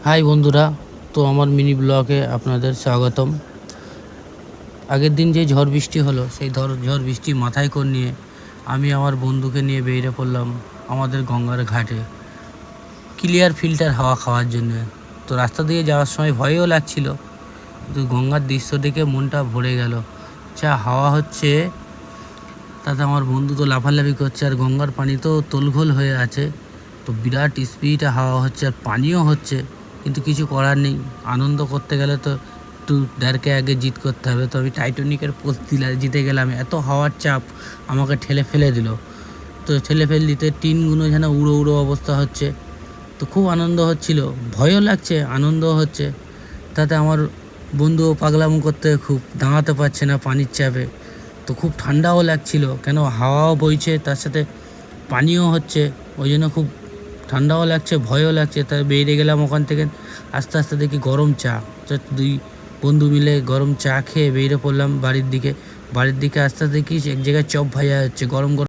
High বন্ধুরা, তো আমার মিনি ব্লগে আপনাদের স্বাগতম। আগের দিন যে ঝড় বৃষ্টি হলো, সেই ঝড় বৃষ্টি মাথায় করে নিয়ে আমি আমার বন্ধুকে নিয়ে বেরিয়ে পড়লাম আমাদের গঙ্গার ঘাটে ক্লিয়ার ফিল্টার হাওয়া খাওয়ার জন্য। তো রাস্তা দিয়ে যাওয়ার সময় ভয়ও লাগছিল, কিন্তু গঙ্গার দৃশ্য দেখে মনটা ভরে গেল। যা হাওয়া হচ্ছে, তাতে আমার বন্ধু তো লাফালাফি করছে, আর গঙ্গার পানি তো তোলঘোল হয়ে আছে। তো বিরাট স্পিডে হাওয়া হচ্ছে আর পানিও হচ্ছে, কিন্তু কিছু করার নেই। আনন্দ করতে গেলে তো একটু ডরকে আগে জিত করতে হবে। তো আমি টাইটানিকের পোজ দিলা জিতে গেলাম। এত হাওয়ার চাপ আমাকে ঠেলে ফেলে দিল। তো ঠেলে ফেলে দিতে টিনগুলো যেন উড়ো উড়ো অবস্থা হচ্ছে। তো খুব আনন্দ হচ্ছিল, ভয়ও লাগছে, আনন্দও হচ্ছে। তাতে আমার বন্ধুও পাগলামো করতে খুব দাঁড়াতে পারছে না পানির চাপে। তো খুব ঠান্ডাও লাগছিল, কেন হাওয়াও বইছে, তার সাথে পানিও হচ্ছে, ওই জন্য খুব ঠান্ডাও লাগছে, ভয়ও লাগছে। তাই বেরিয়ে গেলাম ওখান থেকে। আস্তে আস্তে দেখি গরম চা। তো দুই বন্ধু মিলে গরম চা খেয়ে বেরিয়ে পড়লাম বাড়ির দিকে। আস্তে আস্তে দেখি এক জায়গায় চপ ভাজা হচ্ছে, গরম গরম।